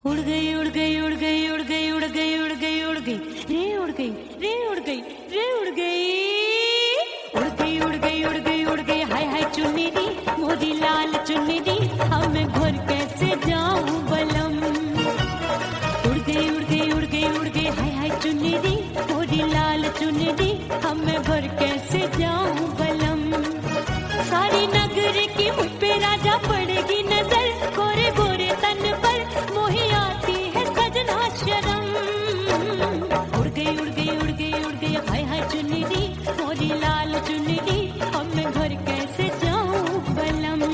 उड़ गई उड़ गई उड़ गई उड़ गई उड़ गई उड़ गई उड़ गई रे उड़ गई रे उड़ गई रे उड़ गई उड़ गई उड़ गई उड़ गई उड़ गई हाय हाय चुन्नी दी मोदी लाल चुन्नी दी अब मैं घर कैसे जाऊं बलम। उड़ गई उड़ गई उड़ गई उड़ गई हाय हाय चुन्नी दी मोदी लाल चुन्नी दी अब मैं घर कैसे जाऊं बलम। सारी नगर की मुझ पे राजा पड़ेगी नजर गोरे गोरे तन पर मोही आती है सजना शर्म। उड़ गई उड़ गई उड़ गई उड़ गई हाय हाय चुन्नी दी मोरी लाल चुन्नी दी अब मैं घर कैसे जाऊं बलम।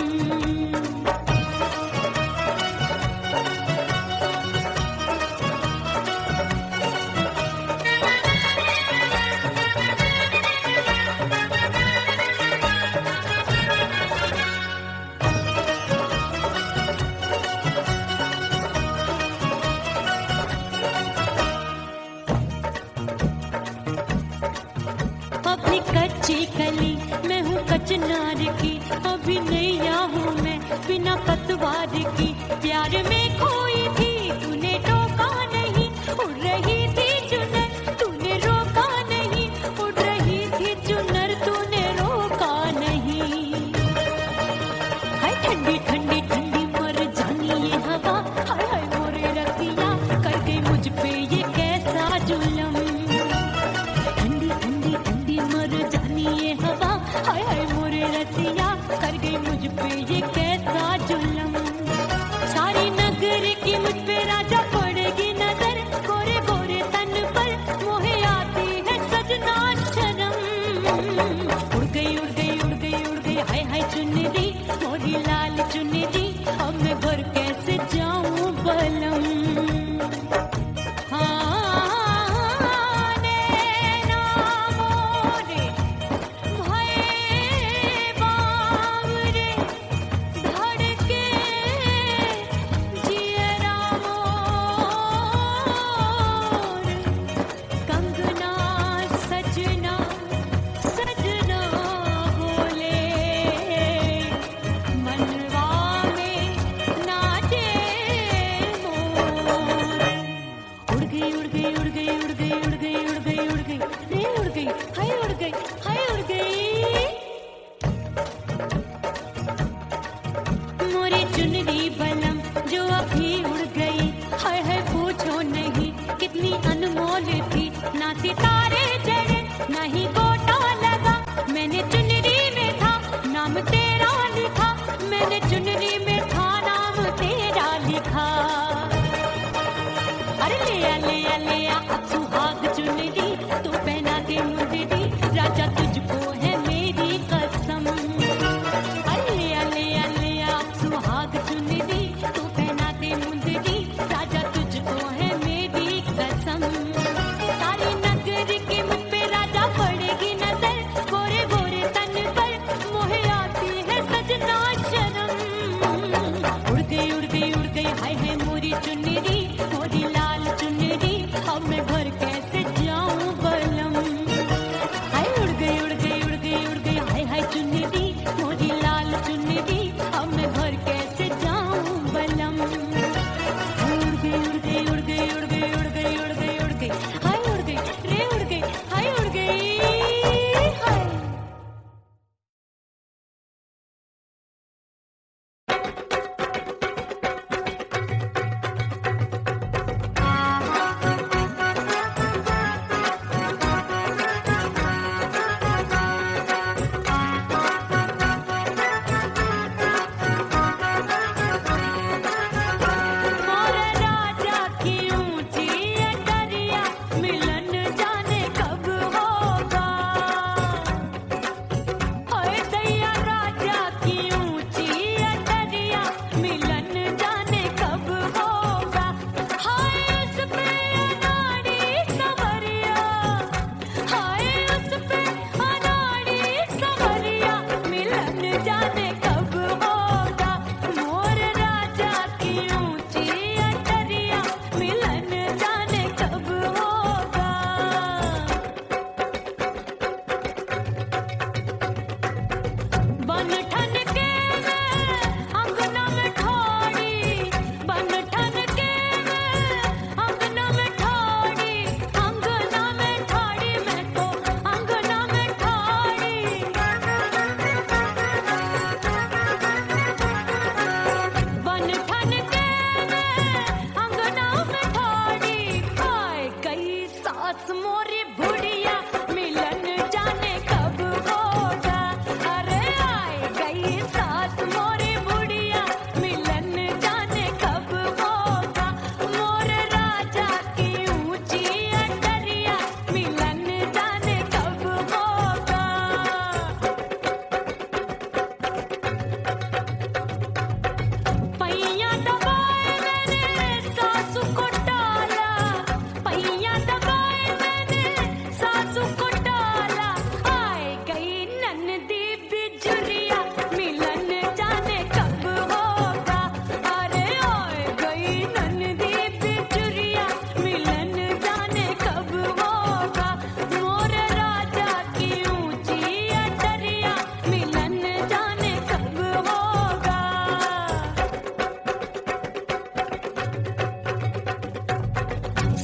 अपनी कच्ची कली मैं हूँ कचनार की अभी नैया हूँ मैं बिना पतवार की प्यार में खोई थी तूने टोका नहीं उड़ रही थी चुनर तूने रोका नहीं उड़ रही थी चुनर तूने रोका नहीं। हाय ठंडी ठंडी ठंडी मर जानी ये हवा हाय हाय मोरे रतिया कर गई मुझ पे ये कैसा जुल्म। ठंडी ठंडी ठंडी मर जानी ये हवा हाय हाय मोरे रतिया कर गई मुझ पे ये कैसा जुल्म। सारी नगर की मुझ पे राजा पड़ेगी नजर गोरे गोरे तन पर मोहे आती है सजना शर्म। उड़ गई उड़ गई उड़ गई उड़ गई हाय हाय चुन्नी दी मोरी लाल चुन्नी दी अब मैं घर कैसे जाऊं बलम। चुनरी बलम जो अभी उड़ गई हाय हाय पूछो नहीं कितनी अनमोल थी ना सितारे चढ़े ना ही गोटा लगा मैंने चुनरी में था नाम तेरा लिखा मैंने चुनरी में था नाम तेरा लिखा। अरे ले आ अब सुहाग चुनरी तू पहना दे मुझे दी राजा तुझको है मेरी कसम। सुहाग चुन्नी दी तू पहना दे मुंदरी राजा तुझको है मेरी कसम। सारी नगर की मुझ पे राजा पड़ेगी नजर गोरे गोरे तन पर मोहे आती है सजना शर्म। उड़ गई उड़ गई उड़ गई हाय हाय मोरी चुन्नी दी मोरी लाल चुन्नी दी अब मैं घर कैसे जाऊं बलम। हाय उड़ गई उड़ गई उड़ गई उड़ गई हाय हाय चुन्नी दी मोरी लाल चुन्नी दी अब मैं घर कैसे जाऊं बलम। उड़ गई उड़ गई उड़ गई उड़ गई उड़ गई उड़ गई उड़ गई हाय उड़ गई रे उड़ गई हाय उड़ गई हाय।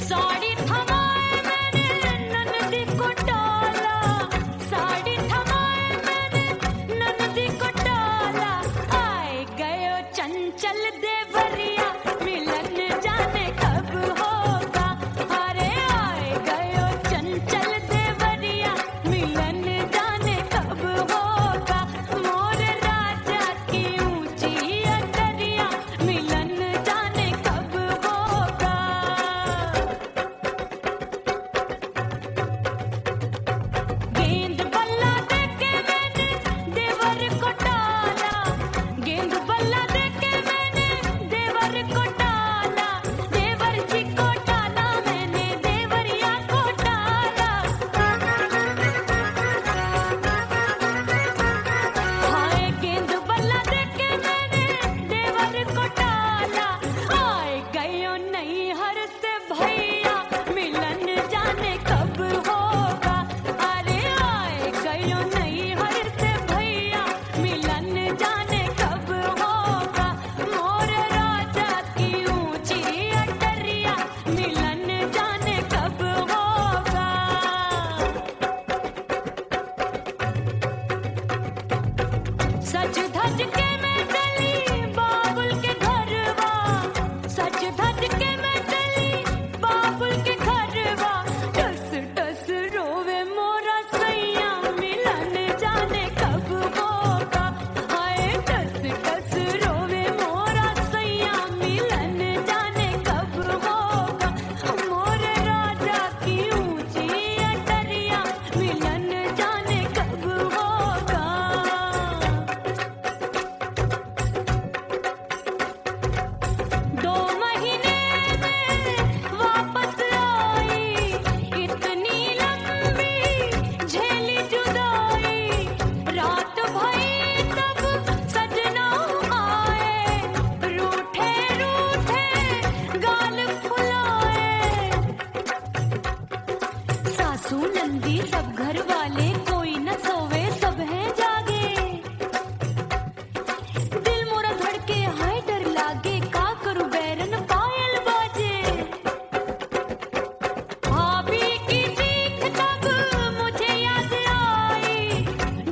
साड़ी थमाए मैंने ननदी को डाला, साड़ी थमाए मैंने ननदी को डाला। आए गयो चंचल देवरिया, मिलन जाने कब होगा। अरे आए गयो चंचल देवरिया, मिलन जाने कब होगा। मोर राजा की ऊंची अटरिया, मिलन जाने कब होगा। गेंद बल्ला देके मैंने देवर को डाला, गेंद बल्ला देके मैंने देवर को डाला। देवर जी को डाला मैंने, देवरिया को डाला। हाय गेंद बल्ला देके मैंने देवर को डाला। आए गयो नैहर से भैया, मिलन जाने कब होगा। अरे आए गयो नैहर से भैया, मिलन जाने कब होगा। मोर राजा की ऊंची अटरिया, मिलन जाने कब होगा। सज धज के मैं चली बाबुल के घरवा, सज धज के मैं चली बाबुल के घरवा। टस टस रोवे मोरा सैया, मिलन जाने कब होगा। हाय टस टस रोवे मोरा सैया, मिलन जाने कब होगा। मोर राजा की ऊंची अटरिया, मिलन जाने कब होगा। 2 महीने में वापस आई, इतनी लंबी झेली जुदाई। रात भई तब सजना आए, रूठे रूठे गाल फुलाए। सासू नंदी सब घर वाले, कोई न सोवे सब हैं जागे। दिल मोरा धड़के हाय डर लागे, का करूं बैरन पायल बाजे। भाभी की चीख तब मुझे याद आई,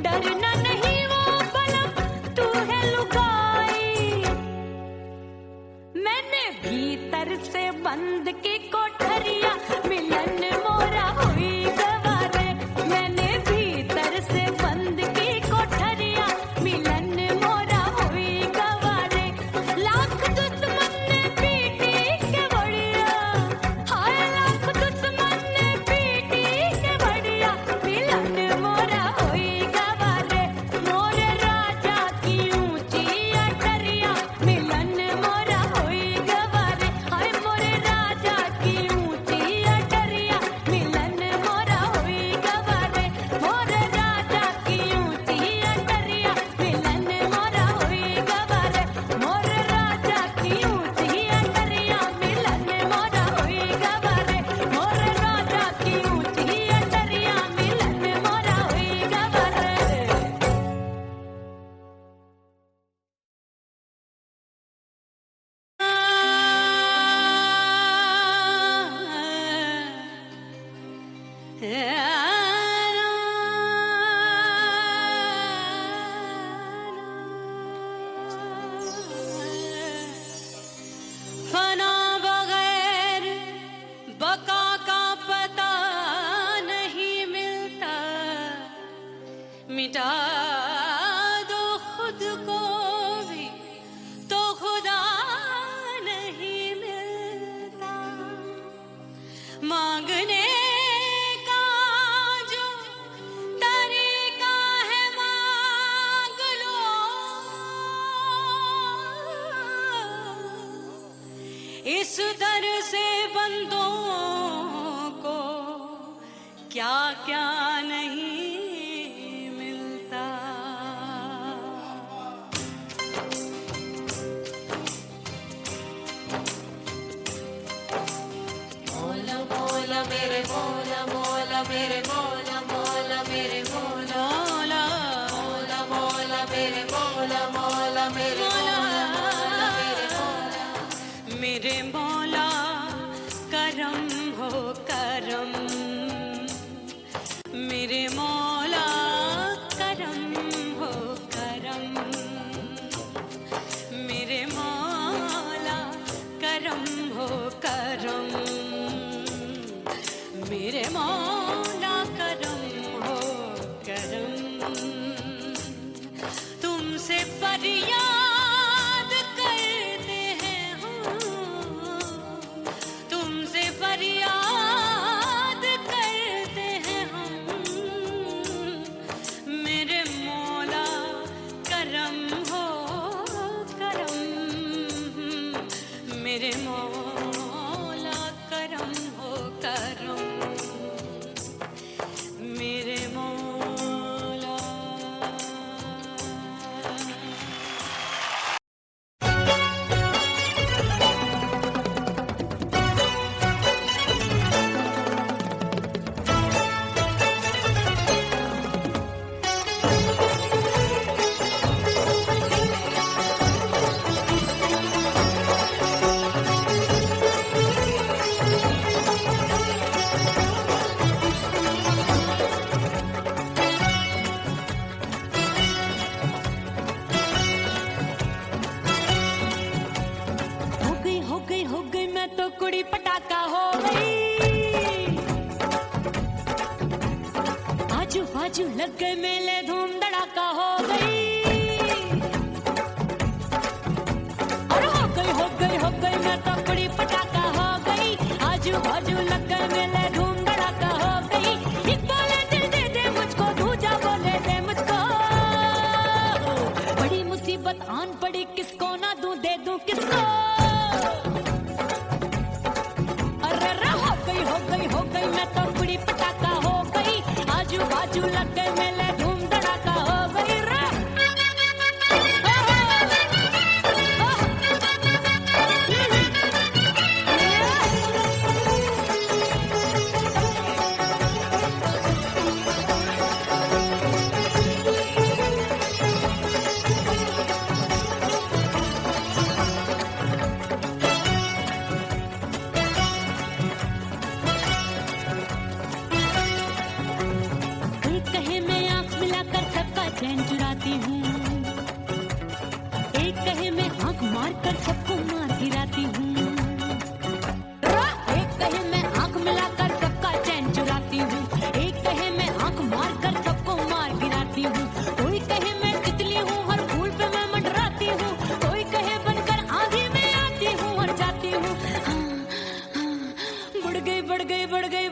डरना नहीं वो बलम तू है लुगाई। मैंने भीतर से बंद की कोठरिया, मिलन मोरा हुई गवारे। मैंने भीतर से बंद की कोठरिया, मिलन मोरा हुई गवारे। लाख दुश्मन ने पीटी के बढ़िया, हाय लाख दुश्मन ने पीटी के बढ़िया। मिलन मोरा हुई गवारे, मोर राजा की ऊंची अटरिया, मिलन मोरा हुई गवारे। हाय मोर राजा की ऊंची अटरिया, मिलन मोरा हुई गवारे। मोर राजा की ऊंची अटरिया, मिलन मोरा हुई गवारे। मोर राजा की ऊंची अटरिया, मिलन मोरा हुई गवारे। मोर राजा की ऊंची अटरिया, मिलन मोरा हुई गवारे। फना बगैर बका का पता नहीं मिलता, मिटा दो खुद को भी तो खुदा नहीं मिलता। मांगने का जो तरीका है मांग लो, इस दर से बंदों को क्या क्या नहीं मिलता। मोला मोला मेरे मोला मोला मेरे मोला मोला मेरे मोला मोला मोला मेरे मोला मोला मेरे मोला मेरे मौला करम हो करम, मेरे मौला करम हो करम। तुमसे फरियाद करते हैं हम, तुमसे फरियाद करते हैं हम, मेरे मौला करम हो करम, मेरे मौला करम हो करम, मेरे मौला। हो गई मैं तो कुड़ी पटाखा हो गई, आजू बाजू लग गए मेले धूम धड़ाका हो गई। और हो गई मैं तो कुड़ी पटाखा हो गई, आजू बाजू लग गए मेले धूम धड़ाका हो गई। एक बोले दिल दे दे मुझको, दूजा बोले दे मुझको, बड़ी मुसीबत आन पड़ी किसको ना दूं दे दूं किसको। हो गई मैं तो कुड़ी पटाखा हो गई, आजू बाजू लग गए मेले धूम धड़ाका हो गई रे। चैन चुराती हूँ, एक कहे मैं आंख मार कर सबको मार गिराती हूँ, एक कहे मैं आंख मिलाकर सबका चैन चुराती हूँ, एक कहे मैं आंख मार कर सबको मार गिराती हूँ। कोई कहे मैं तितली हूँ हर फूल पे मैं मंडराती हूँ, कोई कहे बनकर आंधी में आती हूँ और जाती हूँ।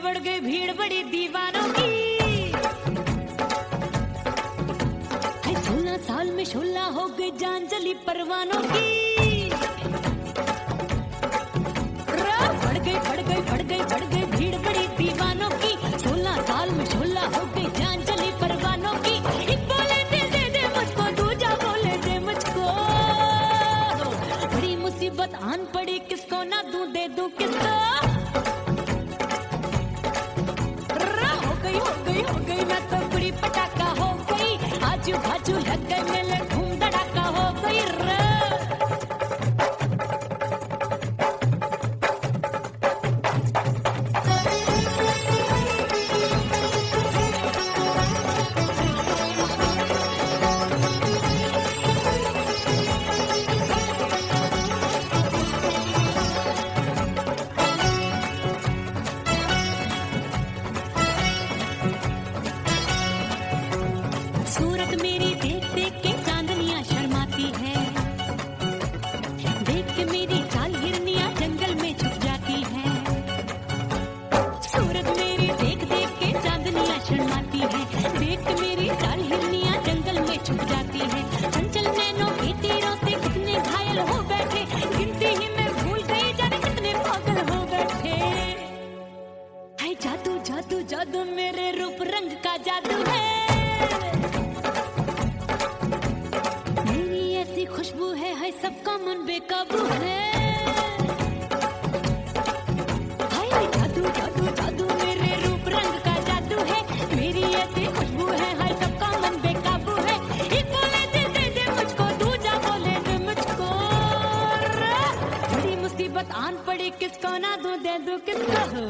बढ़ गई भीड़ बड़ी दीवानों की, 16 साल में शोला हो गई जान जली परवानों की। बढ़ गई भीड़ बड़ी दीवानों की, 16 साल में शोला हो गई जान जली परवानों की। एक बोले दिल दे दे मुझको, दूजा बोले दे मुझको, बड़ी मुसीबत आन पड़ी किसको ना दूं दे दूं किसको। हो गई मैं तो कुड़ी पटाखा हो गई, आजू बाजू लग गए मेले धूम धड़ाका हो गई रे। सूरत मेरी देख देख के चांदनियां शर्माती है, देख के मेरी चाल हिरनियां जंगल में छुप जाती है। सूरत मेरी देख देख के चांदनियां शर्माती है, देख के मेरी चाल हिरनियां जंगल में छुप जाती है। चंचल नैनों के तीरों से कितने घायल हो बैठे, गिनती ही मैं भूल गई जाने कितने पागल हो बैठे। हाय जादू जादू जादू मेरे रूप रंग का जादू है, खुशबू है सबका मन बेकाबू है। हाय जादू जादू जादू मेरे रूप रंग का जादू है, मेरी ऐसी खुशबू है सबका मन बेकाबू है। एक बोले दिल दे दे मुझको, दूजा बोले दे मुझको, बड़ी मुसीबत आन पड़ी किसको ना दूं दे दूं किसको।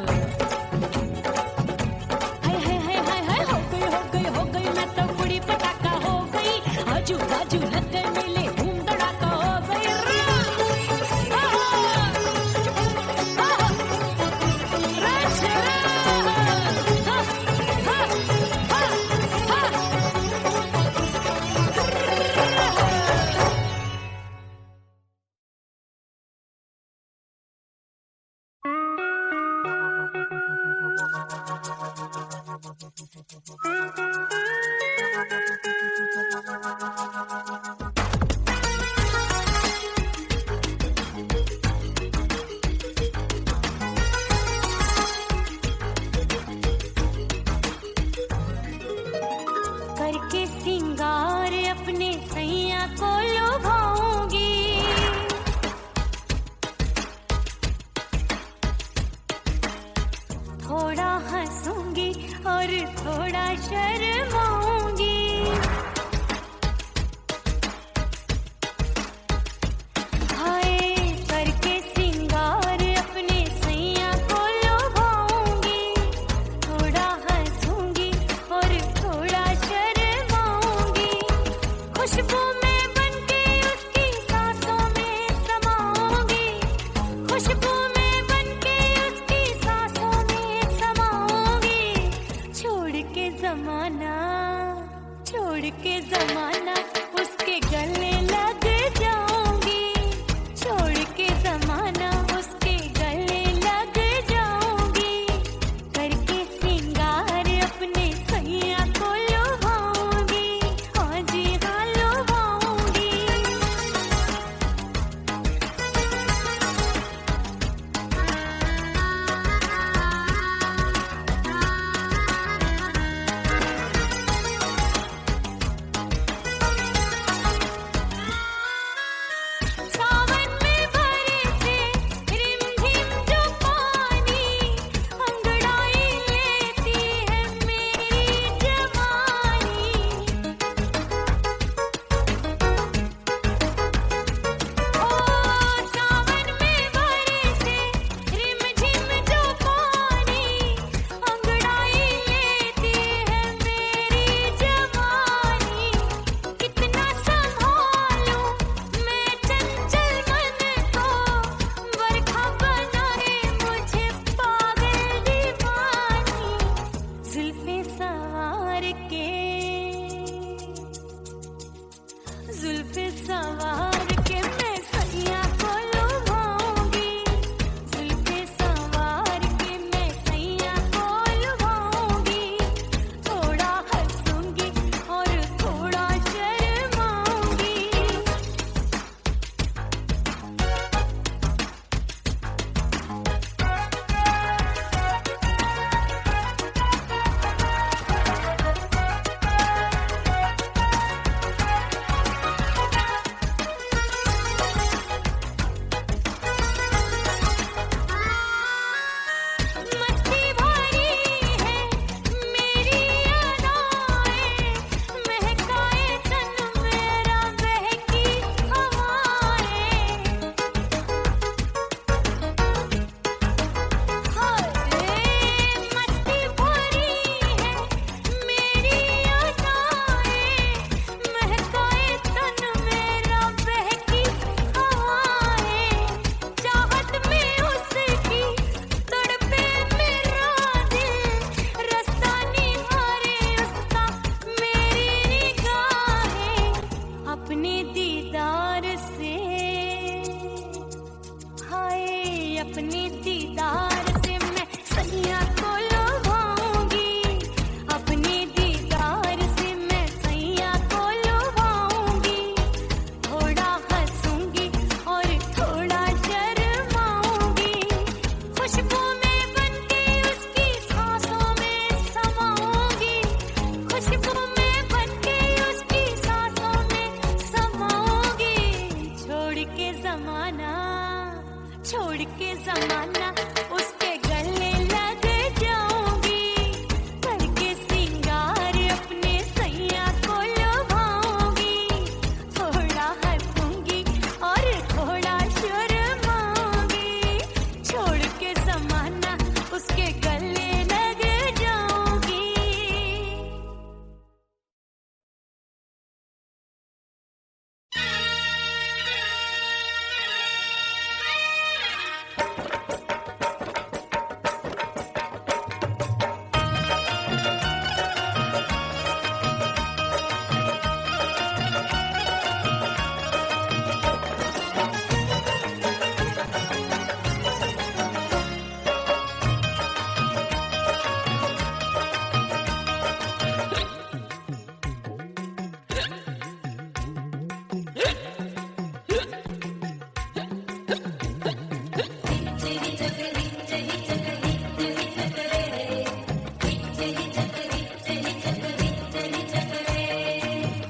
हो गई मैं तो कुड़ी पटाखा हो गई, आजू बाजू लग गए मेले धूम धड़ाका हो गई रे। करके सिंगार अपने सैया को लुभाऊंगी, थोड़ा हंसूंगी और थोड़ा शर्माऊंगी। हाय करके सिंगार अपने सैया को लुभाऊंगी, थोड़ा हंसूंगी और थोड़ा शर्माऊंगी। खुशबू में बनके उसकी सांसों में समाऊंगी, खुशबू में बनके उसकी सांसों में समाऊंगी। छोड़ के जमाना उसके गले लग जाऊंगी, छोड़ के जमाना उसके गले लग जाऊंगी। करके सिंगार अपने सैया को लुभाऊंगी, हाँ जी हाँ लुभाऊंगी। सावन में बरसे रिमझिम जो पानी, अंगड़ाई लेती है मेरी जवानी। ओ सावन में बरसे रिमझिम जो पानी, अंगड़ाई लेती है मेरी जवानी। कितना संभालूं मैं चंचल मन को, बरखा बनाए मुझे पागल दीवानी। जुल्फे सवार के मैं सैया को लुभाऊंगी, जुल्फे सवार के मैं सैया को लुभाऊंगी। थोड़ा हंसूंगी और थोड़ा शर्माऊंगी। मस्ती भरी है मेरी अदाएं, महकाए तन मेरा बहकी हवाएं। मस्ती भरी है मेरी अदाएं, महकाए तन मेरा बहकी हवाएं। चाहत में उसकी तड़पे मेरा दिल, रास्ता निहारे उसका मेरी निगाहें। अपने दीदार से, हाय अपने दीदार से मैं सैया को लुभाऊंगी, अपने दीदार से मैं सैया को लुभाऊंगी। थोड़ा हंसूंगी और थोड़ा शर्माऊंगी। खुशबू में बनके उसकी सांसों में समाऊंगी, खुशबू में बनके उसकी सांसों में समाऊंगी। छोड़ के जमाना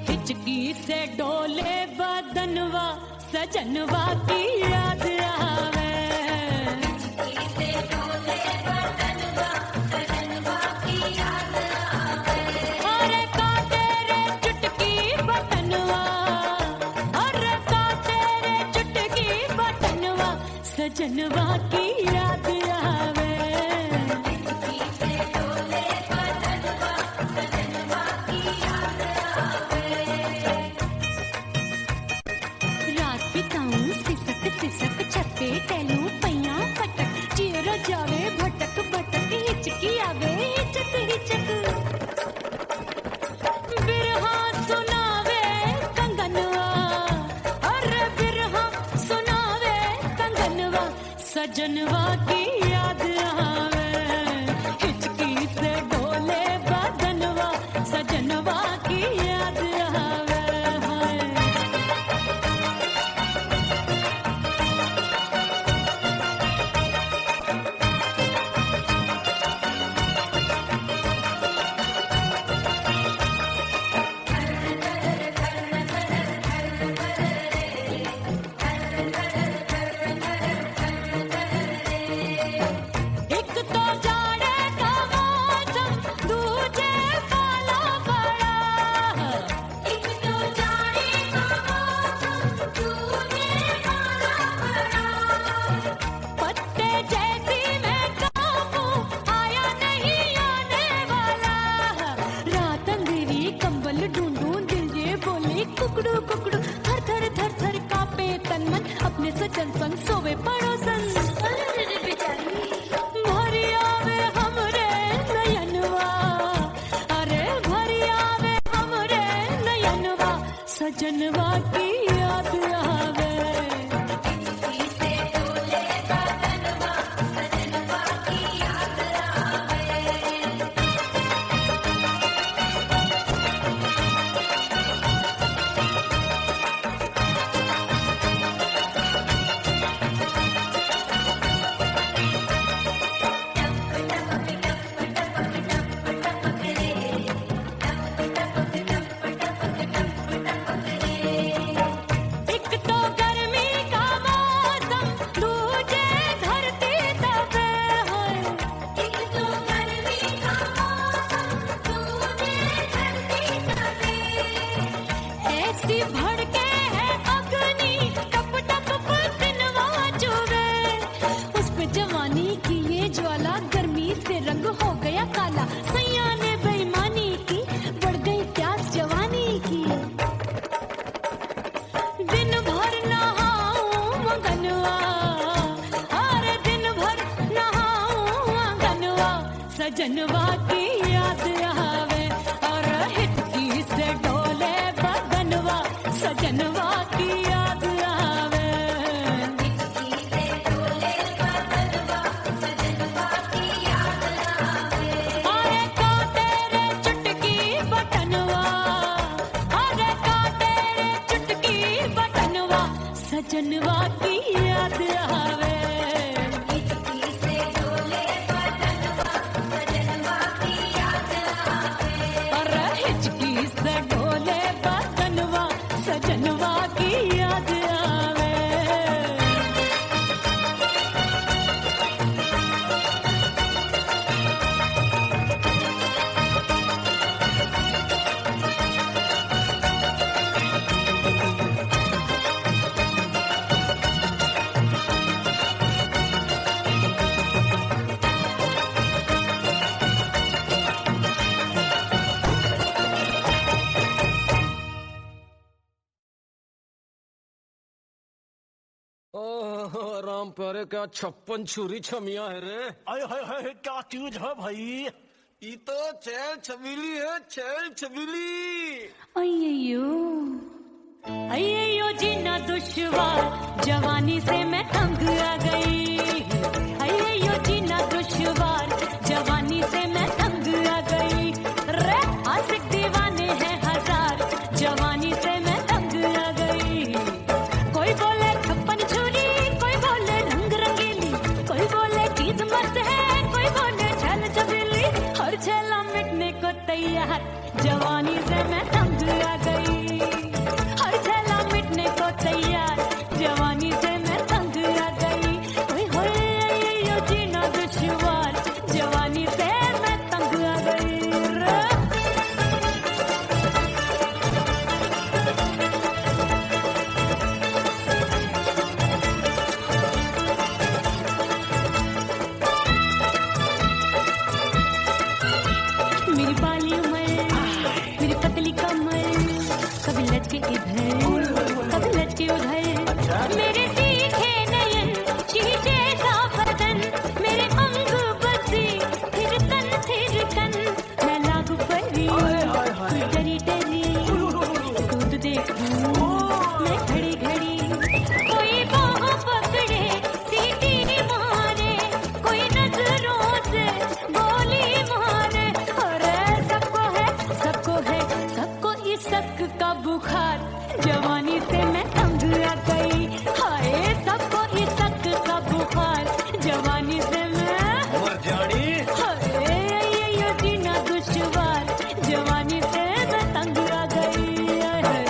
हिचकी से डोले बदनवा सजनवा की याद आवे। अरे का तेरे चुटकी बटनवा, अरे का तेरे चुटकी बटनवा सजनवा की याद आवे। रात बिताऊं सिसक सिसक छत्ते टैलू पैया पटक चेहरा जावे भटक भटक हिचकी आवे हिचक हिचक। बिरहा सुनावे कंगनवा, अरे बिरहा सुनावे कंगनवा सजनवा की याद आवे। हिचकी से डोले बदनवा सजनवा की याद आवे। एक तो जाड़े का मौसम दूजे काला पड़ा, एक तो जाड़े का मौसम दूजे काला पड़ा। पत्ते जैसी मैं कांपूं आया नहीं आने वाला। रात अंधेरी कंबल ढूंढूं दिल ये बोले कुकड़ू कुकड़ू। थर थर थर थर कांपे तन मन अपने सजन संग सोवे पड़ोसन। भरी आवे हमरे नयनवा, अरे भरी आवे हमरे नयनवा सजनवा की याद आवे। एक तो गर्मी का मौसम दूजे धरती तपे है, एक तो गर्मी का मौसम दूजे धरती तपे। ऐसी भड़के है अग्नि टप टप पसीनवा चुभे। उस पे जवानी की ये ज्वाला गर्मी से रंग हो गया काला। सैया ने बेईमानी की बढ़ गई प्यास जवानी की। दिन भर नहाऊं मंगनवा, अरे दिन भर नहाऊं मंगनवा सजनवा की याद आवे। और हिचकी से डोले बदनवा सजनवा की याद आवे। अरे का तेरे चुटकी बटनवा, अरे का तेरे चुटकी बटनवा सजनवा की याद आवे। अरे हिचकी से डोले बदनवा सजनवा की याद आवे। ओह राम प्यारे क्या 56 छुरी छमिया है रे। आय हाय हाय क्या चीज है भाई। ये तो चैल छबीली है, चैल छबीली। अय्यो अय्यो जीना दुश्वार जवानी से मैं तंग आ गई। अय्यो जीना दुश्वार जवानी से मैं तंग आ गई। रे आशिक दीवाने हैं हजार जवानी से मैं तंग आ गई। कोई बोले 56 छुरी, कोई बोले रंग रंगीली, कोई बोले चीज तैयार, जवानी से मैं तंग आ गई। हर झेला मिटने को तैयार, जवानी से मैं तंग आ गई। ओए होए ये जीना दुश्वार, जवानी से मैं तंग आ गई। मेरी बाली उमर, मेरी पतली कमर, कभी लटके इधर कभी लटके उधर। मेरे तीखे नयन, शीशे सा बदन, मेरे अंग बसे फिर तन, मैं लागू परी डरी डरी, दूध देखूं मैं घड़ी घड़ी। कोई बाह पकड़े सीटी मारे, कोई नजरों से गोली मारे। अरे सबको सबको इस शक का बुखार, जवानी से मैं तंग आ गई। हाय सबको इस शक का बुखार, जवानी से मैं मर जानी। हाय ये जीना दुश्वार, जवानी से मैं तंग आ गई। हाय।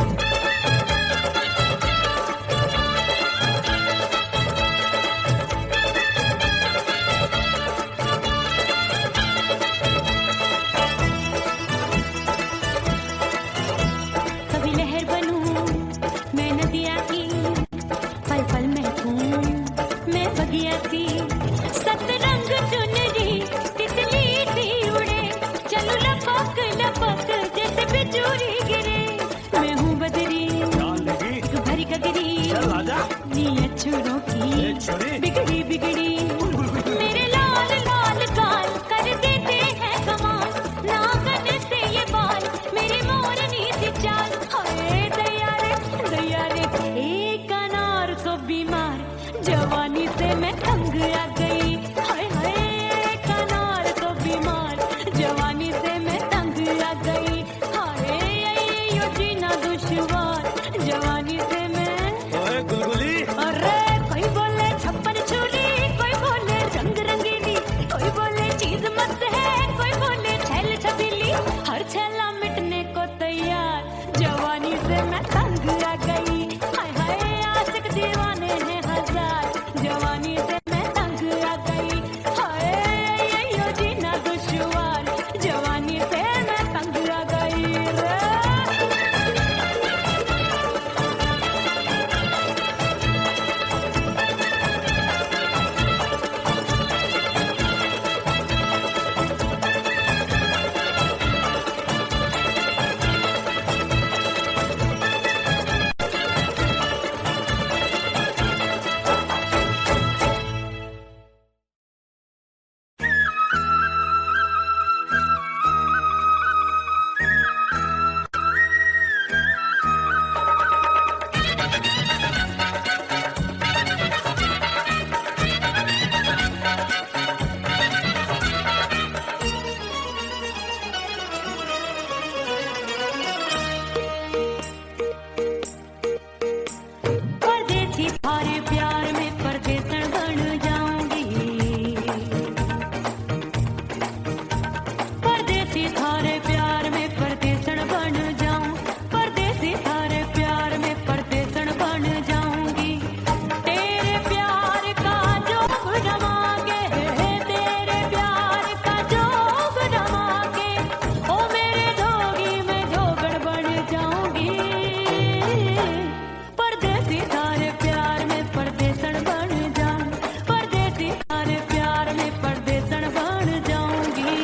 कभी लहर बनूं मैं नदिया की, पल पल महकूं मैं बगिया सी। सतरंग चुनरी तितली सी उड़े, चलो लपक लपक जैसे बिजुरी गिरे। मैं हूँ बदरी जान लगी। तू भरी गगरी, चल आजा। नीयत छुरों ए, की छुरी। बिगड़ी बिगड़ी। मेरे लाल लाल गाल कर देते हैं कमाल, नागन से ये बाल मेरी मोरनी सी चाल। हाय दैया रे एक अनार को बीमार, जवानी से मैं तंग आ गई। हाय हाय एक अनार को बीमार, जवानी से मैं तंग आ गई। हाय यो जीना दुश्वार, जवानी से मैं। ओए गुलगुली। अरे कोई बोले छप्पन छुरी, कोई बोले रंग रंगीली, कोई बोले चीज मस्त है, कोई बोले छैल छबीली। हर छैला मिटने को तैयार, जवानी से मैं तंग आ गई। हाय हाय आशिक दीवाने हैं हजार, जवानी से मैं तंग आ गई। हाय यो जीना दुश्वार, जवानी से मैं तंग आ गई रे। परदेसी थारे प्यार में परदेसन बन जाऊंगी। परदेसी थारे प्यार में परदेसन बन जाऊं, परदेसी थारे प्यार में परदेसन बन जाऊंगी। तेरे प्यार का जोग जमा के, तेरे प्यार का जोग जमा के, ओ मेरे जोगी मैं जोगड़ बन जाऊंगी। परदेसी थारे प्यार में परदेसन बन जाऊं, परदेसी थारे प्यार में परदेसन बन जाऊंगी।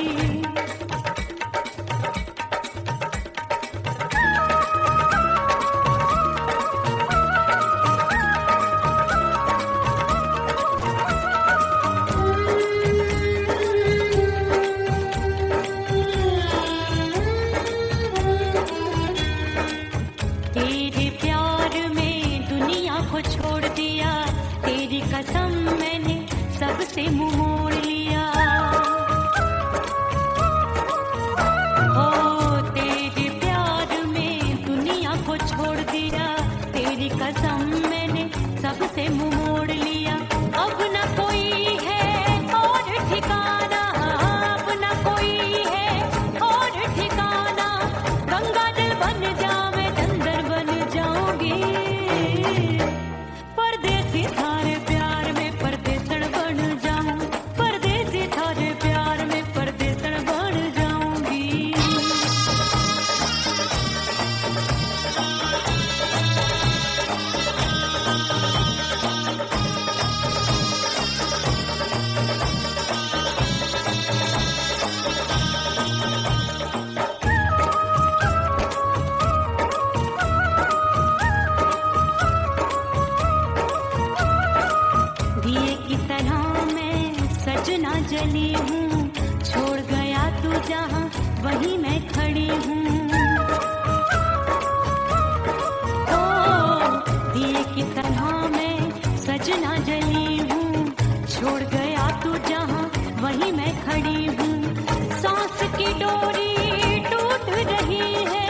तेरे प्यार में दुनिया को छोड़ दिया, तेरी कसम मैंने सबसे मुंह मोड़ लिया। हो तेरे प्यार में दुनिया को छोड़ दिया, तेरी कसम मैंने सबसे मुंह मोड़ लिया। अब न कोई है और ठिकाना, अब न कोई है और ठिकाना। सजना जली हूँ, छोड़ गया तू जहाँ वहीं मैं खड़ी हूँ। ओ दिए की तरह मैं सजना जली हूँ, छोड़ गया तू जहाँ वहीं मैं खड़ी हूँ। सांस की डोरी टूट रही है,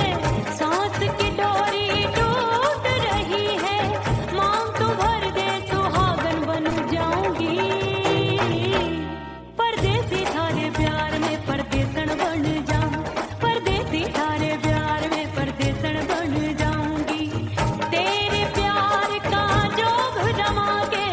सांस की डोरी टूट रही है, मांग तो भर दे सुहागन बन जाऊंगी। परदेसी थारे प्यार में परदेसन बन जाऊं, परदेसी थारे प्यार में परदेसन बन जाऊंगी। तेरे प्यार का जोग जमा के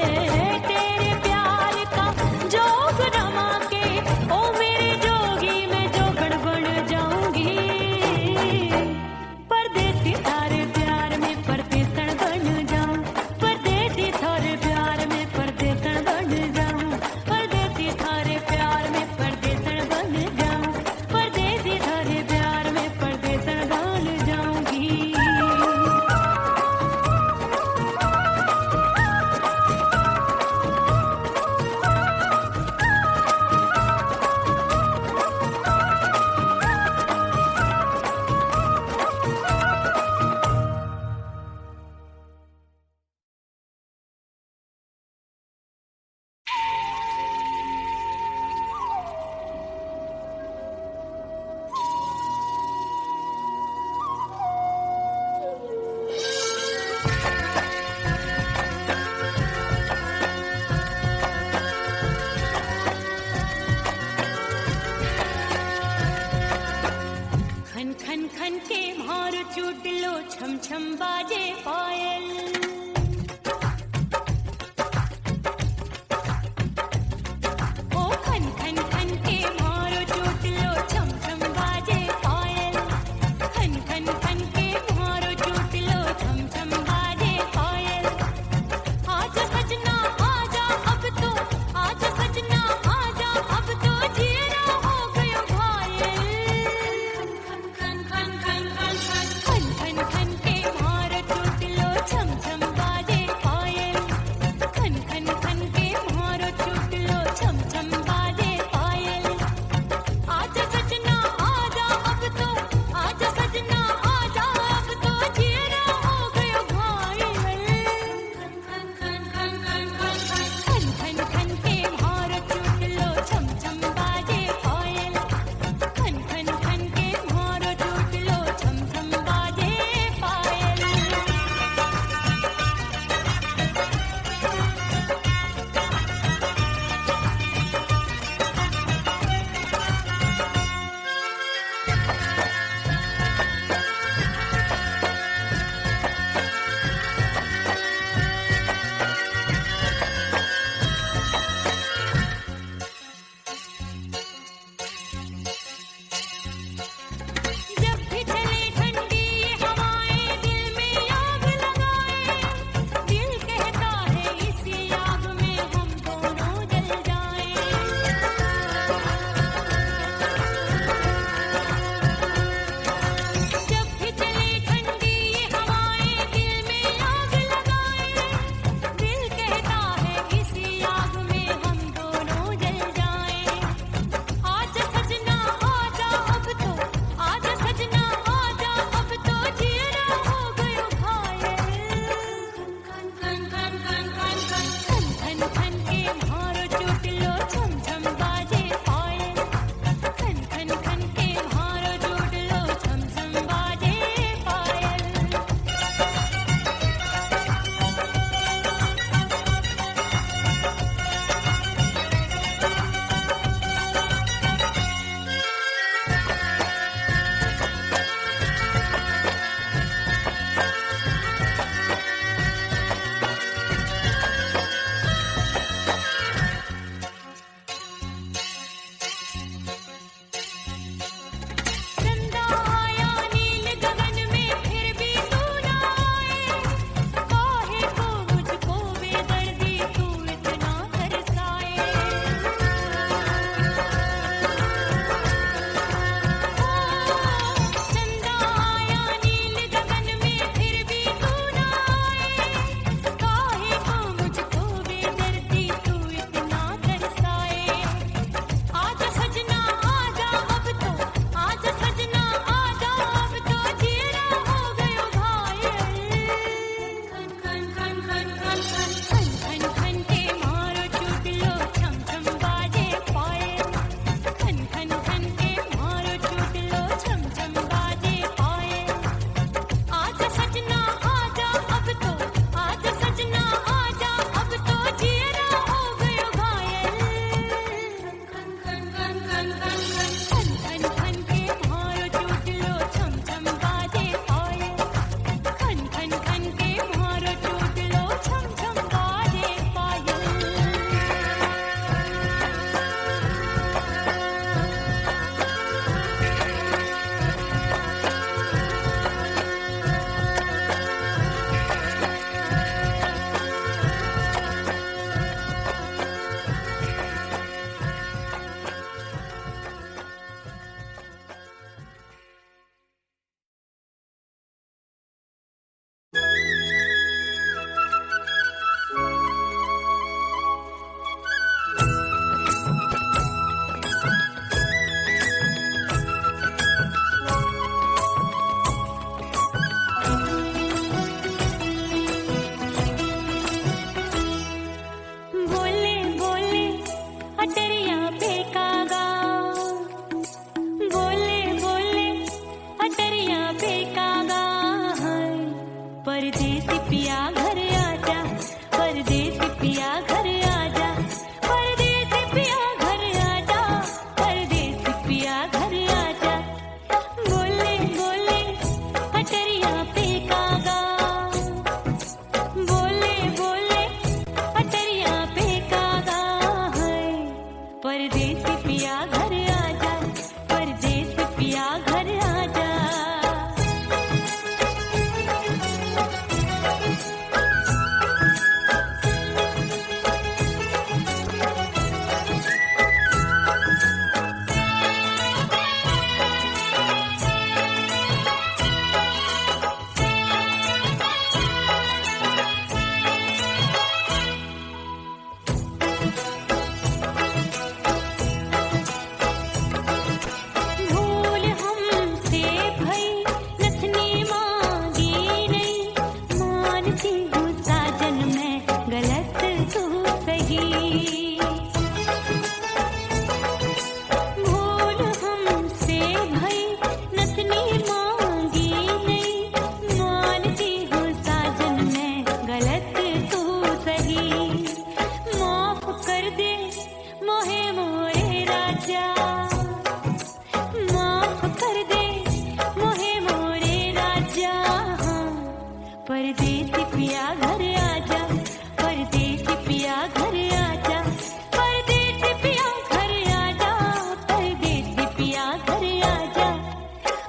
परदेसी पिया घर आजा, परदेसी पिया घर आजा। भूल हमसे भई नथनी मांगी नहीं, मानती हूँ साजन मैं गलत तू सही। भूल हमसे भई नथनी मांगी नहीं, मानती हूँ साजन मैं गलत तू सही। माफ कर दे मोहे मोरे राजा, माफ कर दे मोहे मोरे राजा। हाँ, परदेसी पिया घर आजा, परदेसी पिया घर आजा, परदेसी पिया घर आजा, परदेसी पिया घर आजा।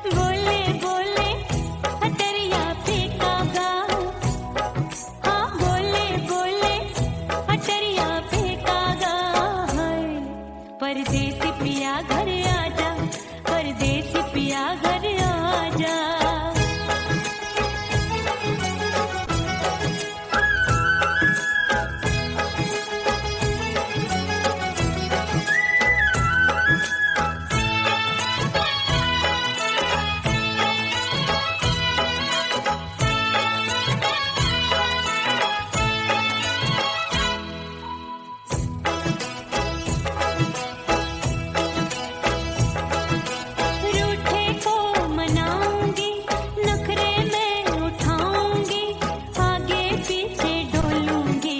बोले बोले अटरिया फेंकागा, हाँ बोले बोले अटरिया फेंकागा। हाय, परदेसी पिया घर आजा, परदेसी पिया घर आजा। रूठे को मनाऊंगी, नखरे में उठाऊंगी, आगे पीछे डोलूंगी,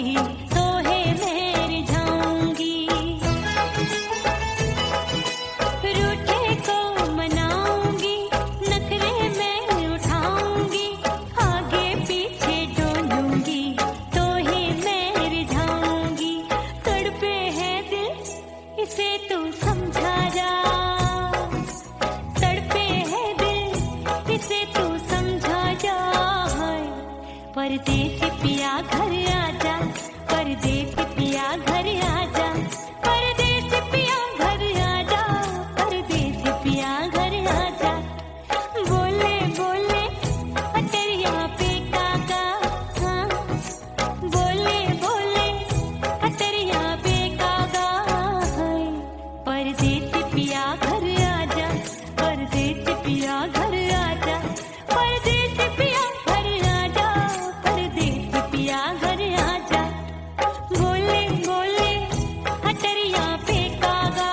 तोहे मैं रिझाऊंगी। रूठे को मनाऊंगी, नखरे में उठाऊंगी, आगे पीछे डोलूंगी, तोहे मैं रिझाऊंगी। तड़पे है दिल इसे तू समझा जा, तड़पे है दिल इसे तू समझा जा। हाय, परदेसी पिया घर आजा, परदेसी पिया घर आजा, परदेसी पिया घर आजा, परदेसी पिया घर आजा। बोले बोले अटरिया फेंकागा, हाँ बोले बोले अटरिया फेंकागा। हाय, परदेसी पिया घर आजा, परदेसी पिया घर आजा, परदेसी पिया घर आजा, परदेसी पिया घर आजा। बोले बोले अटरिया फेंकागा,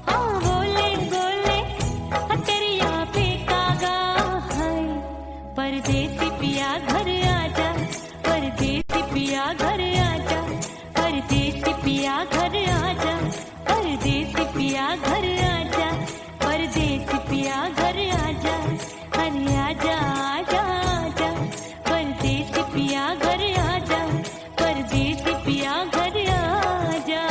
हाँ बोले बोले अटरिया फेंकागा। हाय, परदेसी पिया घर आजा, परदेसी पिया घर आजा, परदेसी पिया घर आजा, परदेसी पिया घर आजा, परदेसी पिया घर आजा। अरे आजा आजा आजा, परदेसी पिया घर आजा, परदेसी पिया घर आजा।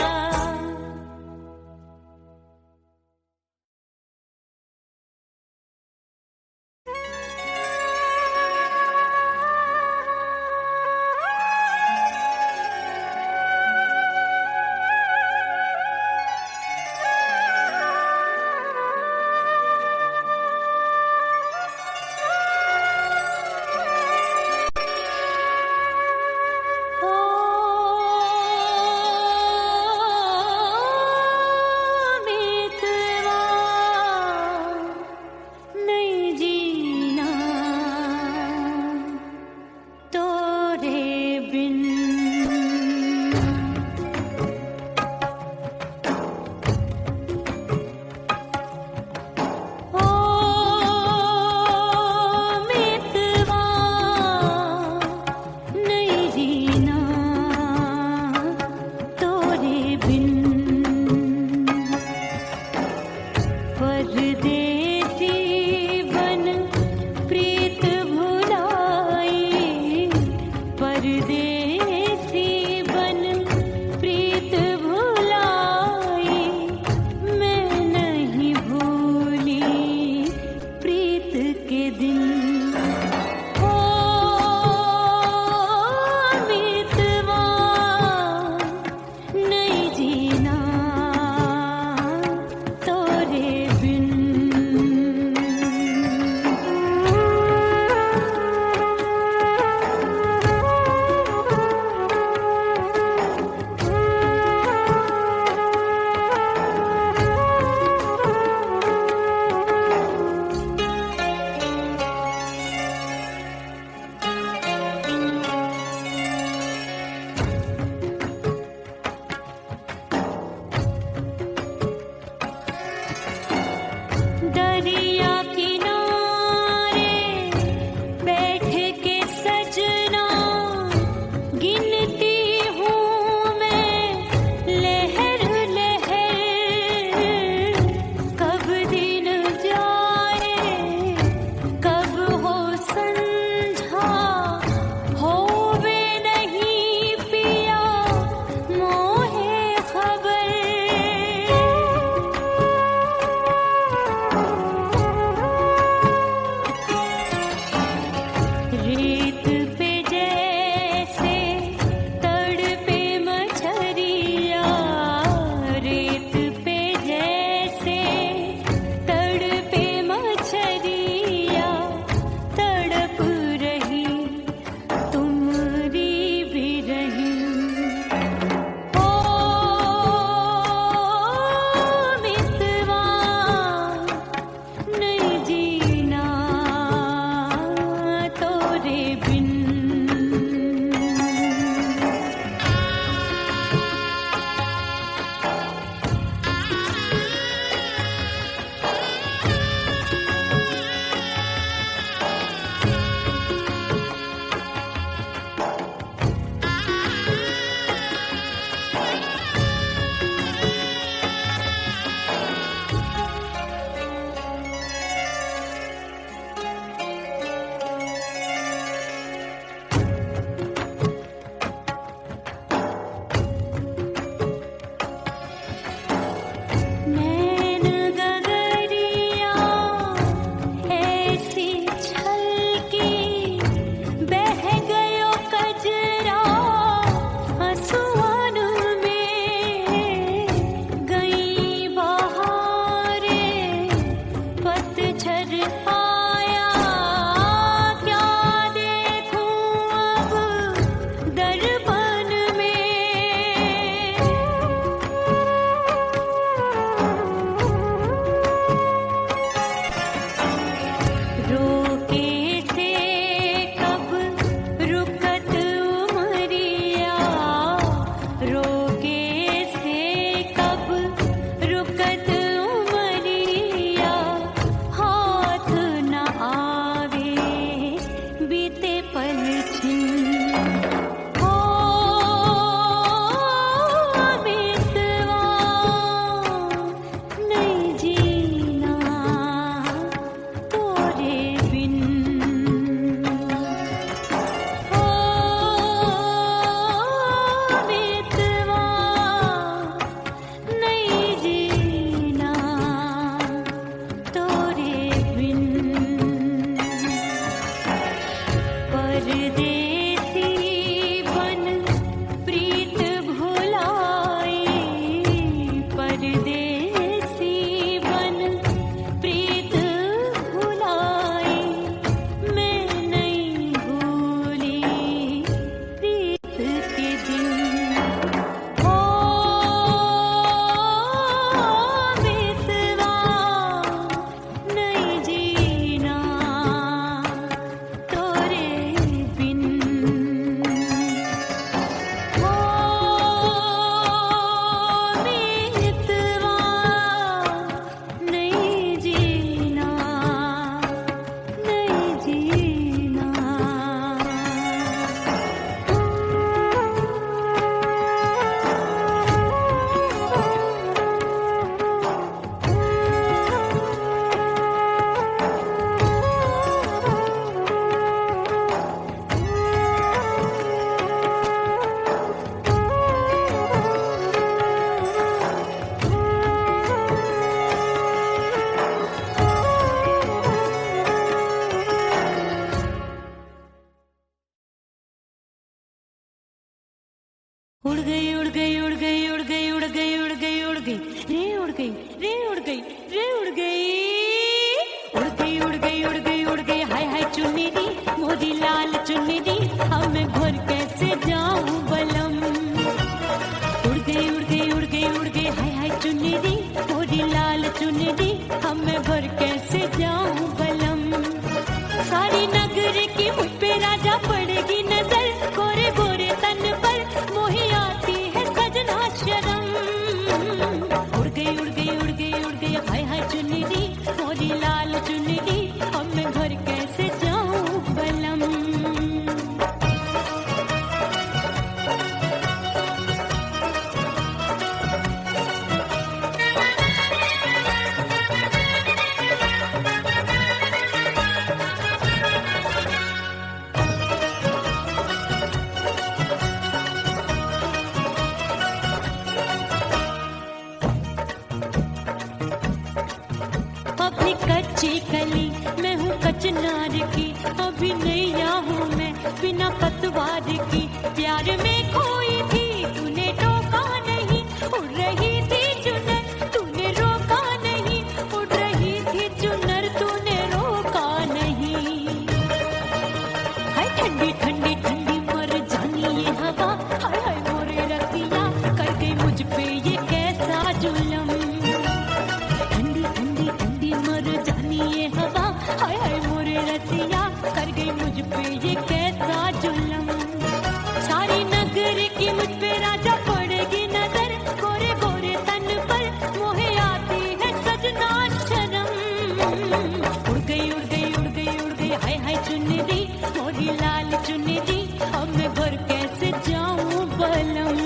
गई रे उड़ गई रे उड़ गई रे उड़ गई उड़ गई उड़ गई उड़ गई उड़ गई हाय हाय चुन्नी दी मोरी लाल चुन्नी दी अब मैं घर कैसे जाऊं बलम उड़ गई उड़ गई उड़ गई उड़ गई हाय हाय चुन्नी दी मोरी लाल चुन्नी दी अब मैं घर कैसे जाऊं बलम सारी नगर की मुझ पे राजा पड़ेगी नजर गोरे गोरे तन पर मोही आती है सजना शर्म उड़ गई उड़ गई उड़ गई उड़ गई हाय हाय चुन्नी दी मोरी लाल चुन्नी दी अब मैं घर कैसे जाऊं बलम अपनी कच्ची कली मैं हूँ कचनार की अभी नैया हूँ मैं बिना पतवार की प्यार में खोई थी तूने टोका नहीं उड़ रही थी चुनर तूने रोका नहीं उड़ रही थी चुनर तूने रोका नहीं हाय ठंडी ठंडी ठंडी मर जानी ये हवा हाय हाय मोरे रतिया कर गई मुझ पे ये कैसा जुलम ठंडी ठंडी ठंडी मर जानी ये हवा हाय हाय मोरे रतिया कर गई मुझ पे ये कैसा जुलम सारी नगर की मुझ पे राजा पड़ेगी नजर गोरे गोरे तन पर मोहे आती है सजना शर्म उड़ गई उड़ गई उड़ गई उड़ गई हाय हाय चुन्नी दी मोरी लाल चुन्नी दी अब मैं घर कैसे जाऊं बलम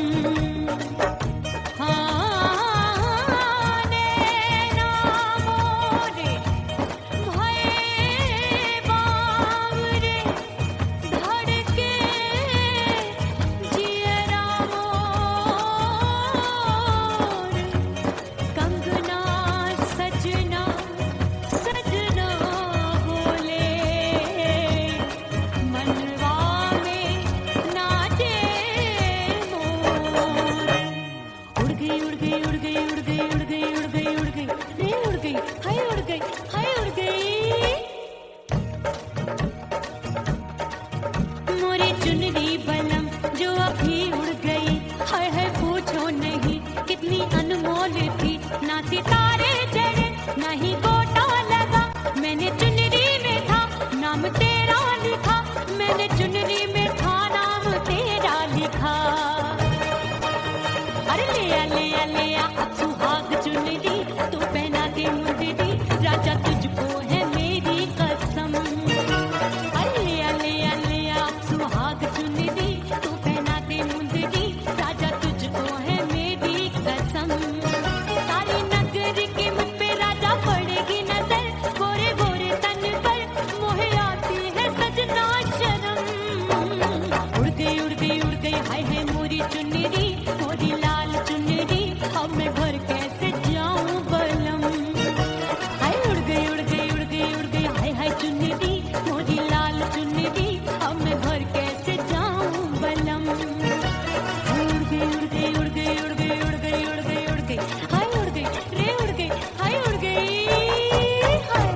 चुनरी बलम जो अभी उड़ गई हाय हाय पूछो नहीं कितनी अनमोल थी ना सितारे चढ़े ना ही गोटा लगा मैंने चुनरी में था नाम तेरा लिखा मैंने चुनरी में था नाम तेरा लिखा अरे ले आ अब सुहाग चुनरी तू पहना के मुझे दी राजा तुझको है मेरी कसम सुहाग चुन्नी दी तू पहना दे मुझे दी राजा तुझको है मेरी कसम सारी नगर की मुझ पे राजा पड़ेगी नजर गोरे गोरे तन पर मोहे आती है सजना शर्म उड़ गई हाय है मोरी चुन्नी दी मोरी लाल चुन्नी दी अब मैं घर कैसे जाऊं बलम हाय उड़ गई हाय हाय चुन्नी दी मोरी लाल चुन्नी दी अब मैं घर कैसे जाऊं बलम उड़ गई उड़ गई उड़ गई उड़ गई उड़ गई उड़ गई हाय उड़ गई रे उड़ गई हाय उड़ गई हाय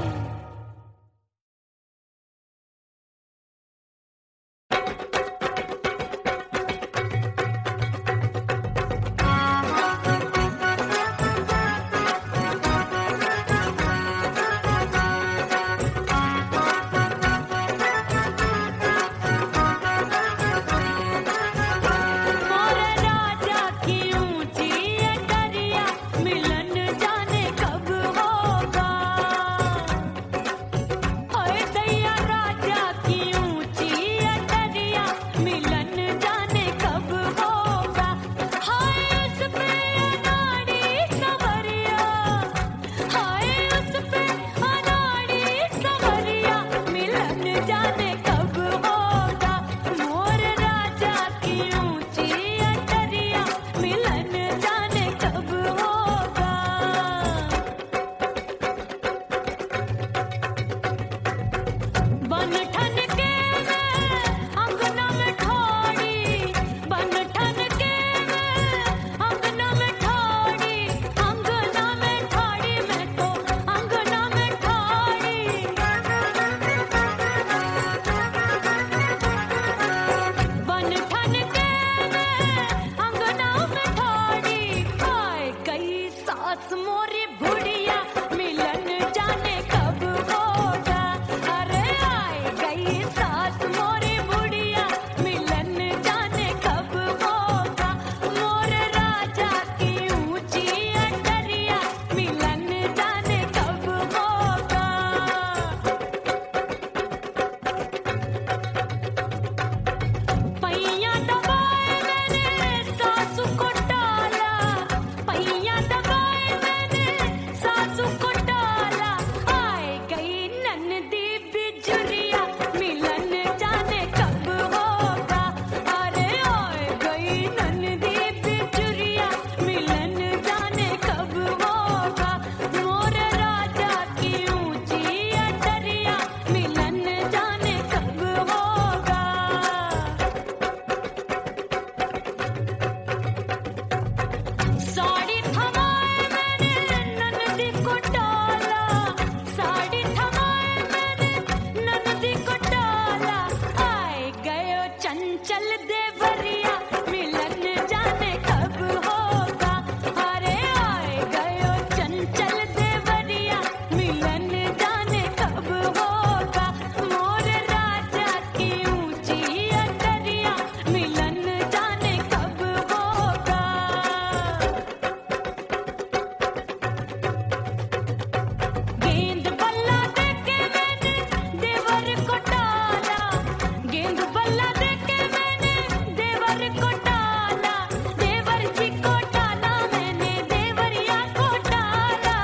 सास मोरी बुढ़िया मिलन जाने कब होगा। अरे आए गई सास मोरी बुढ़िया मिलन जाने कब होगा। मोर राजा की ऊंची अटरिया मिलन जाने कब होगा। पैया दबाए मैंने सासू को डाला, पैया दबाए मैंने सासू को डाला। आए गई ननदी बिजुरिया मिलन जाने कब होगा। अरे आए गई ननदी बिजुरिया मिलन जाने कब होगा। मोर राजा की ऊंची अटरिया मिलन जाने कब होगा। साड़ी थमाए मैंने ननदी को डाला, साड़ी थमाए मैंने ननदी को डाला। आए गयो चंचल देवरिया मिलन जाने कब होगा। अरे आए गयो चंचल देवरिया मिलन जाने कब होगा। मोर राजा की ऊंची अटरिया मिलन जाने कब होगा। गेंद बल्ला देके मैंने देवर को डाला, गेंद बल्ला देके मैंने देवर को डाला। देवर जी को डाला मैंने देवरिया को डाला।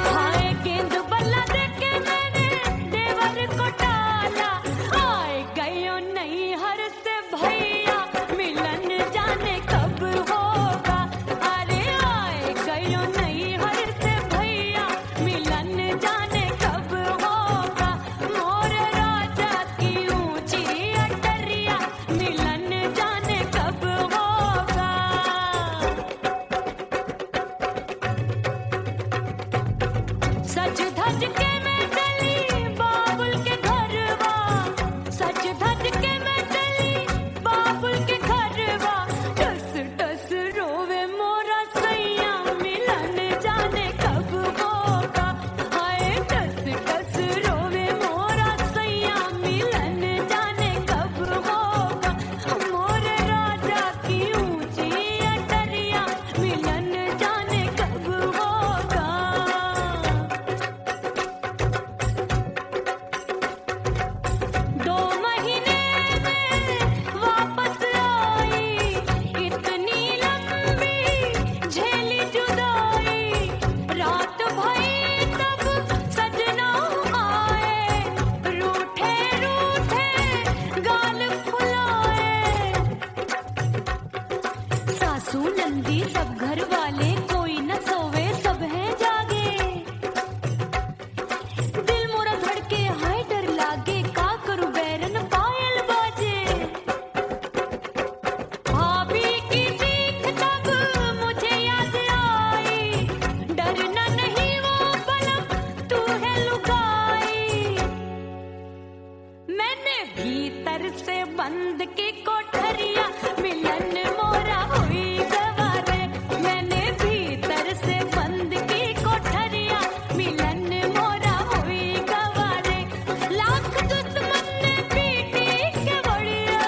हाय गेंद बल्ला देके मैंने देवर को डाला। आए गयो नैहर से भैया मिलन जाने कब होगा। अरे आए गयो नैहर से भैया मिलन जाने कब होगा। मोर राजा की ऊंची अटरिया मिलन जाने कब होगा। सज धज के मैं चली बाबुल के घरवा, सज धज के मैं चली बाबुल के घरवा। टस टस रोवे मोरा सैया मिलन जाने कब होगा। हाय टस टस रोवे मोरा सैया मिलन जाने कब होगा। मोर राजा की ऊंची अटरिया मिलन जाने कब होगा। 2 महीने में वापस आई, इतनी लंबी झेली जुदाई। रात भई तब सजना आए, रूठे रूठे गाल फुलाए। सासू नंदी सब घर वाले कोई न सोवे सब है जागे। दिल मोरा धड़के हाय डर लागे, का करूं बैरन पायल बाजे। भाभी की सीख तब मुझे याद आई, डरना नहीं वो पलक तू है लुगाई। मैंने भीतर से बंद की कोठरिया मिलन मोरा हुई गवारे। मैंने भीतर से बंद की कोठरिया मिलन मोरा हुई गवारे। लाख दुश्मन ने पीटी के बढ़िया,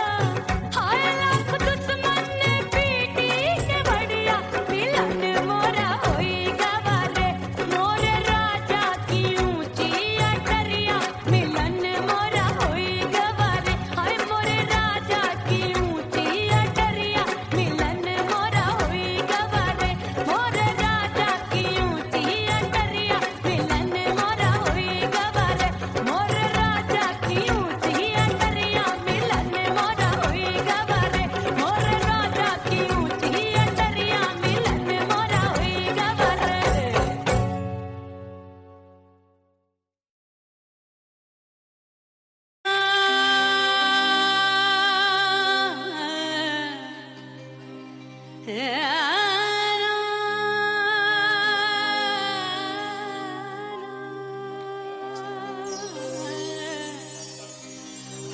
हाय लाख दुश्मन ने पीटी के बढ़िया। मिलन मोरा हुई गवारे। मोर राजा की ऊंची अटरिया मिलन मोरा हुई गवारे। हाय मोर राजा की ऊंची अटरिया मिलन मोरा हुई गवारे। मोर राजा की ऊंची अटरिया मिलन मोरा हुई गवारे। मोर राजा की ऊंची अटरिया मिलन मोरा हुई गवारे। मोर राजा की ऊंची अटरिया मिलन मोरा हुई गवारे।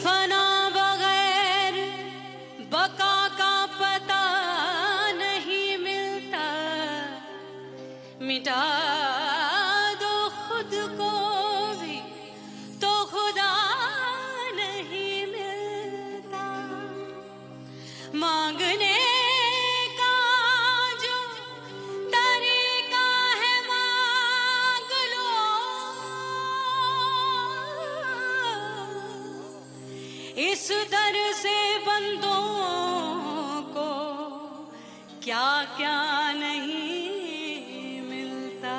फना बगैर बका का पता क्या क्या नहीं मिलता।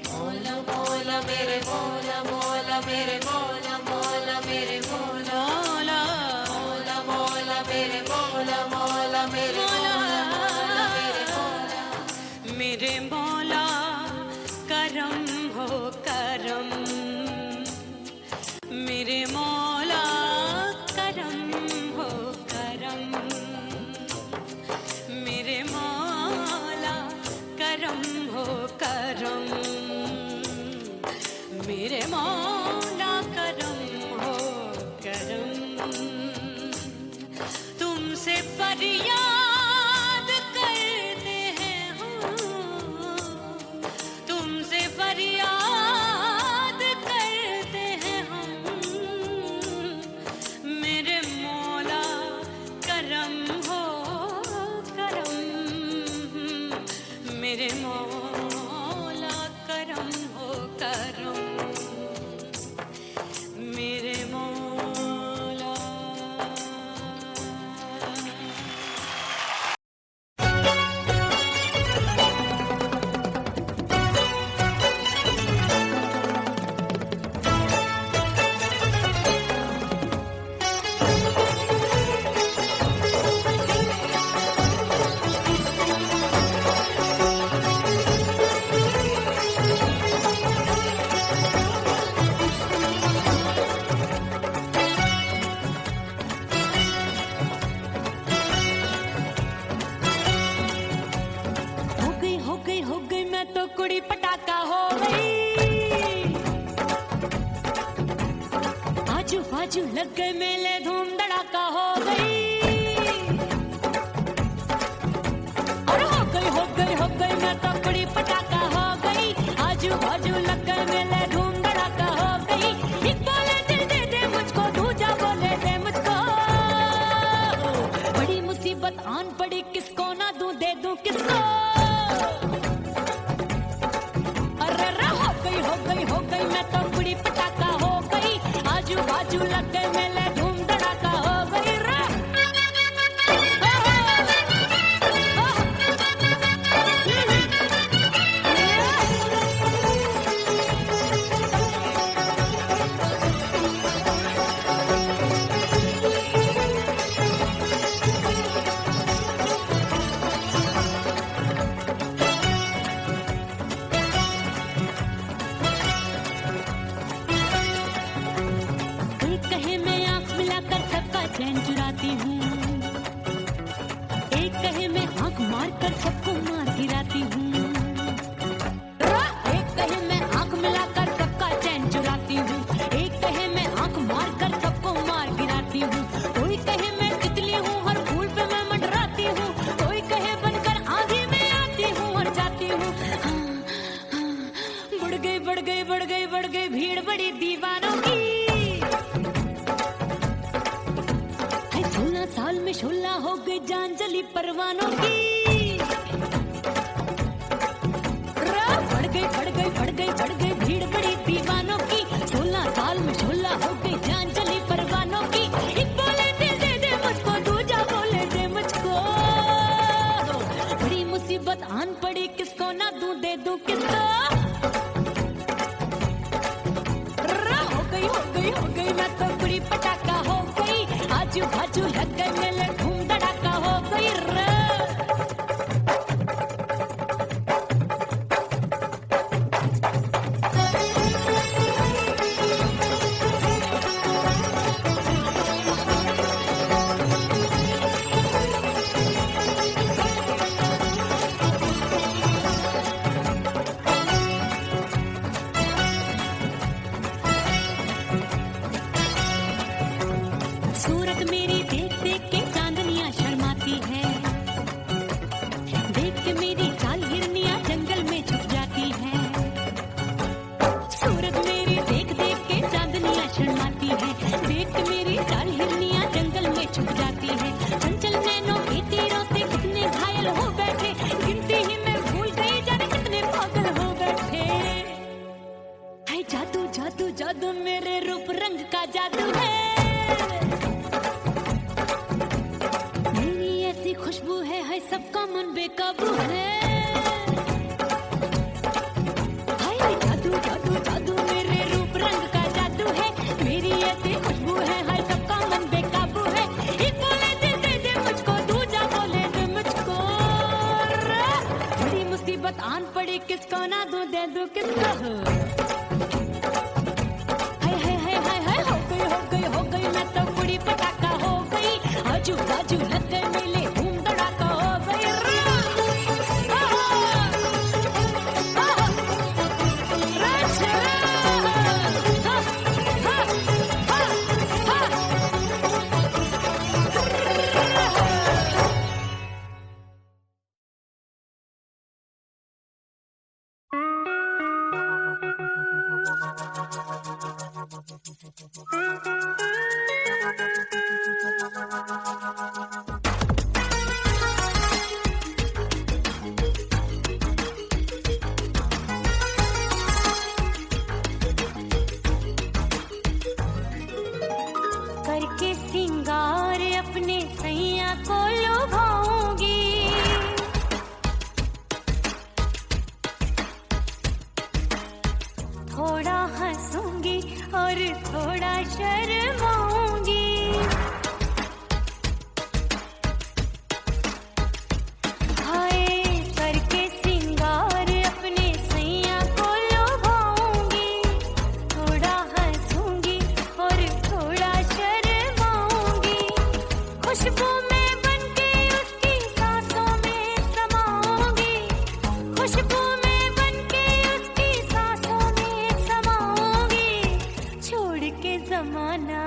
मौला मौला मेरे मौला मौला मेरे मौला मौला मेरे मौला मौला मौला मेरे मौला मौला मेरे मौला मेरे मौला मेरे मौला करम हो करम, मेरे मौला करम हो करम, मेरे मौला करम हो करम, मेरे मौला करम हो करम। तुमसे फरियाद करते हैं हम, तुमसे फरियाद करते हैं हम, मेरे मौला करम हो करम, मेरे मौला करम हो करम, मेरे मौला। हो गई मैं तो कुड़ी पटाखा हो गई। आजू बाजू लग गए मेले धूम धड़ाका हो गई। अरे हो गई मैं तो कुड़ी पटाखा हो गई। आजू बाजू लग गए मेले धूम धड़ाका हो गई। एक बोले दिल दे दे मुझको, दूजा बोले दे मुझको। बड़ी मुसीबत आन पड़ी, किसको ना दूं दे दूं किसको। हो गई मैं तो कुड़ी पटाखा हो गई। आजू बाजू लग गए मेले धूम धड़ाका हो गई रे। चैन चुराती हूँ, एक कहे मैं आंख मार कर सबको मार गिराती हूँ। एक कहे मैं आंख मिलाकर सबका चैन चुराती हूँ, एक कहे मैं आंख मार कर सबको मार गिराती हूँ। कोई कहे मैं तितली हूँ, हर फूल पे मैं मंडराती हूँ। कोई कहे बनकर आंधी में आती हूँ और जाती हूँ। बढ़ गई भीड़ बड़ी दीवानों की। 16 साल में शोला हो गई जान जली परवानों की। बढ़ गई भीड़ बड़ी दीवानों की। 16 साल में शोला हो गई जान जली परवानों की। एक बोले दिल दे दे मुझको, दूजा बोले दे मुझको। बड़ी मुसीबत आन पड़ी, किसको ना दूं दे दूं किसको। हो गई मैं तो कुड़ी पटाखा हो गई। आजू बाजू लग गए मेले धूम धड़ाका हो गई रे। सूरत मेरी देख देख के चांदनियां शर्माती है। देख के मेरी चाल हिरनियां जंगल में छुप जाती है। सूरत मेरी देख देख के चांदनियां शर्माती है। देख के मेरी चाल हिरनियां जंगल में छुप जाती है। चंचल नैनों के तीरों से कितने घायल हो बैठे, गिनती ही मैं भूल गई जाने कितने पागल हो बैठे। है जादू जादू जादू मेरे रूप रंग का जादू है, मेरी ऐसी खुशबू है सबका मन बेकाबू है। हाय जादू जादू जादू मेरे रूप रंग का जादू है, मेरी ऐसी खुशबू है सबका मन बेकाबू है। एक बोले दे दे मुझको, दूजा बोले दे मुझको, बड़ी मुसीबत आन पड़ी किसको ना दूं दे दूं किसको। हो गई मैं तो बुरी पटाखा हो गई, आजू बाजू लग गए मेले धूम धड़ाका हो गई। करके सिंगार अपने सैया को लुभाऊंगी, थोड़ा हंसूंगी और थोड़ा शर्माऊंगी। हाय करके सिंगार अपने सैया को लुभाऊंगी, थोड़ा हंसूंगी और थोड़ा शर्माऊंगी। खुशबू में बनके उसकी सांसों में समाऊंगी, खुशबू में बनके उसकी सांसों में समाऊंगी। छोड़ के जमाना